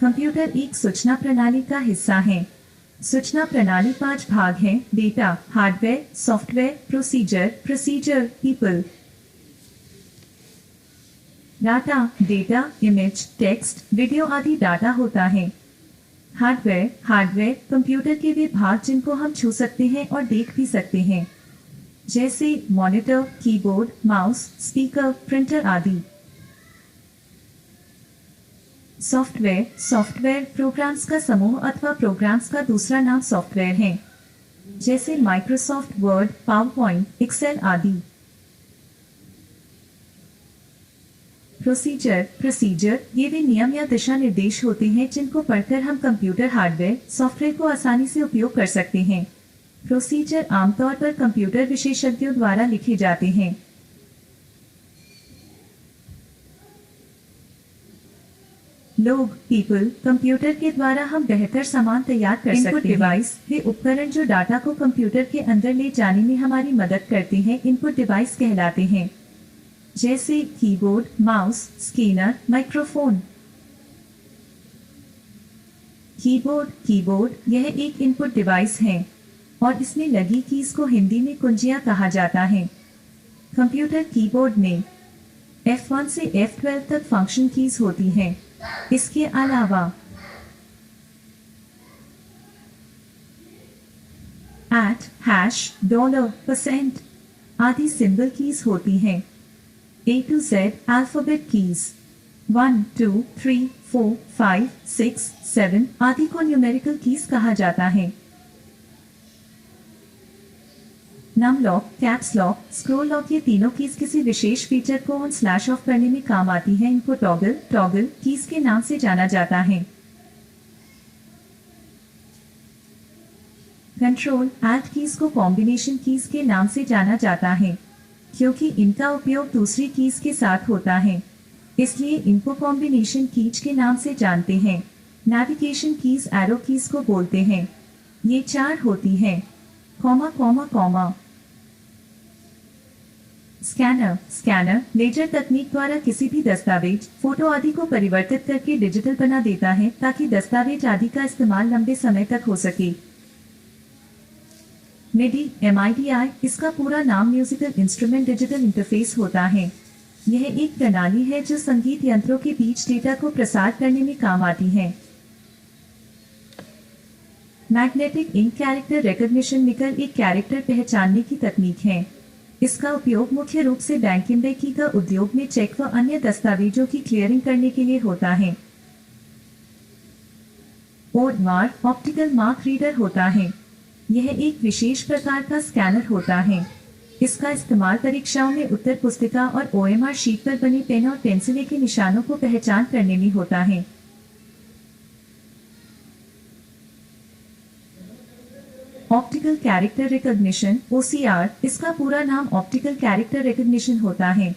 Computer एक सूचना प्रणाली का हिस्सा है। सूचना प्रणाली 5 भाग हैं: data, hardware, software, procedure, people. Data, data, image, text, video आदि डाटा होता है। हार्डवेयर कंप्यूटर के वे भाग जिनको हम छू सकते हैं और देख भी सकते हैं, जैसे monitor, keyboard, mouse, speaker, printer आदि। सॉफ्टवेयर प्रोग्राम्स का समूह अथवा प्रोग्राम्स का दूसरा नाम सॉफ्टवेयर है, जैसे माइक्रोसॉफ्ट वर्ड, पावरपॉइंट, एक्सेल आदि। प्रोसीजर ये वे नियम या दिशा निर्देश होते हैं जिनको पढ़कर हम कंप्यूटर हार्डवेयर, सॉफ्टवेयर को आसानी से उपयोग कर सकते हैं। प्रोसीजर आमतौर पर कंप्यूटर विशेषज्ञों द्वारा लिखे जाते हैं। पीपल कंप्यूटर के द्वारा हम बेहतर सामान तैयार कर सकते हैं। डिवाइस वे उपकरण जो डाटा को कंप्यूटर के अंदर ले जाने में हमारी मदद करते हैं, इनपुट डिवाइस कहलाते हैं, जैसे keyboard, mouse, scanner, microphone. Keyboard यह एक इनपुट डिवाइस है और इसमें लगी कीज को हिंदी में कुंजियां कहा जाता है। कंप्यूटर कीबोर्ड में F1 से F12 तक फंक्शन कीज होती हैं। इसके अलावा $, आदि सिंबल कीज होती हैं। A to Z alphabet keys 1, 2, 3, 4, 5, 6, 7 आदि को न्यूमेरिकल कीज कहा जाता है। Num lock, caps lock, scroll lock ये तीनों कीज किसी विशेष फीचर को ऑन/ऑफ करने में काम आती हैं। इनको टॉगल कीज के नाम से जाना जाता है। कंट्रोल Alt कीज को कॉम्बिनेशन कीज के नाम से जाना जाता है, क्योंकि इनका उपयोग दूसरी कीज के साथ होता है, इसलिए इनको कॉम्बिनेशन कीज के नाम से जानते हैं। नेविगेशन कीज एरो कीज को बोलते हैं। ये 4 होती हैं: कॉमा। स्कैनर लेजर तकनीक द्वारा किसी भी दस्तावेज, फोटो आदि को परिवर्तित करके डिजिटल बना देता है, ताकि दस्तावेज आदि का इस्तेमाल लंबे समय तक हो सके। MIDI इसका पूरा नाम म्यूजिकल इंस्ट्रूमेंट डिजिटल इंटरफेस होता है। यह एक प्रणाली है जो संगीत यंत्रों के बीच डेटा को प्रसार करने में काम आती है। मैग्नेटिक इंक कैरेक्टर रिकॉग्निशन निकल एक कैरेक्टर पहचानने की तकनीक है। इसका उपयोग मुख्य रूप से बैंकिंग का उद्योग में चेक व अन्य दस्तावेजों की क्लियरिंग करने के लिए होता है। OMR ऑप्टिकल मार्क रीडर होता है। यह एक विशेष प्रकार का स्कैनर होता है। इसका इस्तेमाल परीक्षाओं में उत्तर पुस्तिका और OMR शीट पर बनी पेन और पेंसिल के निशानों को पहचान करने में होता है। ऑप्टिकल कैरेक्टर रिकॉग्निशन OCR इसका पूरा नाम ऑप्टिकल कैरेक्टर रिकॉग्निशन होता है।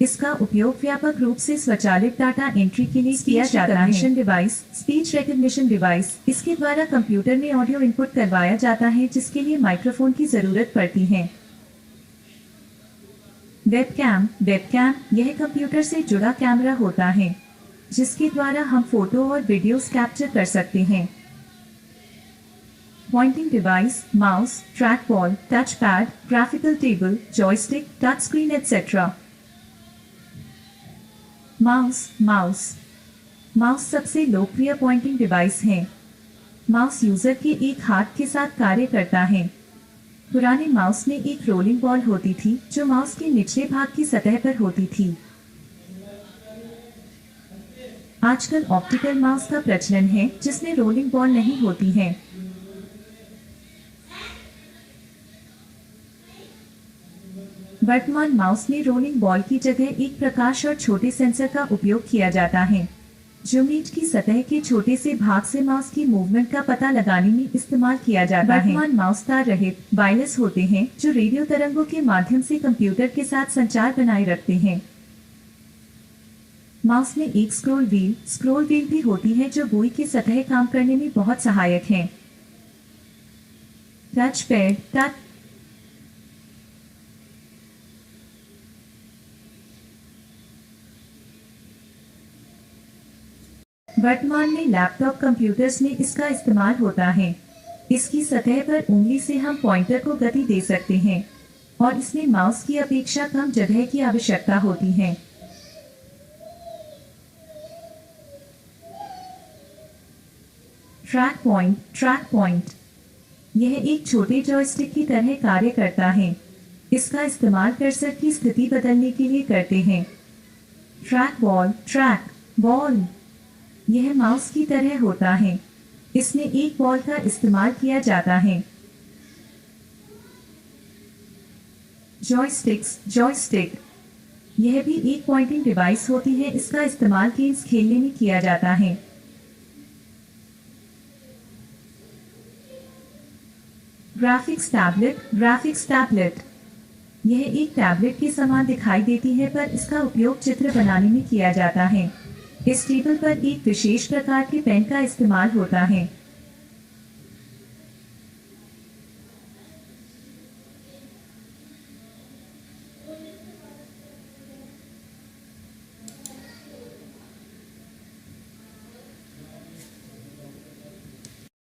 इसका उपयोग व्यापक रूप से स्वचालित डाटा एंट्री के लिए किया जाता है। डिवाइस स्पीच रिकॉग्निशन डिवाइस इसके द्वारा कंप्यूटर में ऑडियो इनपुट करवाया जाता है, जिसके लिए माइक्रोफोन की जरूरत पड़ती है। वेबकैम यह कंप्यूटर से जुड़ा कैमरा होता है, जिसके द्वारा हम फोटो और वीडियोस कैप्चर कर सकते हैं। Pointing device mouse, track ball, touch pad, graphical table, joystick, touch screen etcetera. Mouse सबसे लोकप्रिय पॉइंटिंग डिवाइस है। माउस यूजर के एक हाथ के साथ कार्य करता है। पुराने माउस में एक रोलिंग बॉल होती थी, जो माउस के निचले भाग की सतह पर होती थी। आजकल ऑप्टिकल माउस का प्रचलन है, जिसमें रोलिंग बॉल नहीं होती है। वर्तमान माउस में रोलिंग बॉल की जगह एक प्रकाश और छोटे सेंसर का उपयोग किया जाता है, जो मीट की सतह के छोटे से भाग से माउस की मूवमेंट का पता लगाने में इस्तेमाल किया जाता है। वर्तमान माउस तार रहित वायरलेस होते हैं, जो रेडियो तरंगों के माध्यम से कंप्यूटर के साथ संचार बनाए रखते हैं। माउस में एक स्क्रॉल व्हील भी होती है, जो बुई की सतह काम करने में बहुत सहायक है। टच पैड वर्तमान में लैपटॉप कंप्यूटर्स में इसका इस्तेमाल होता है। इसकी सतह पर उंगली से हम पॉइंटर को गति दे सकते हैं और इसमें माउस की अपेक्षा कम जगह की आवश्यकता होती है। ट्रैक पॉइंट यह एक छोटे जॉयस्टिक की तरह कार्य करता है। इसका इस्तेमाल कर्सर की स्थिति बदलने के लिए करते हैं। ट्रैक बॉल यह माउस की तरह होता है। इसमें एक बॉल का इस्तेमाल किया जाता है। जॉयस्टिक यह भी एक पॉइंटिंग डिवाइस होती है। इसका इस्तेमाल गेम्स खेलने में किया जाता है। ग्राफिक्स टैबलेट यह एक टैबलेट के समान दिखाई देती है, पर इसका उपयोग चित्र बनाने में किया जाता है। इस टेबल पर एक विशेष प्रकार के पेन का इस्तेमाल होता है।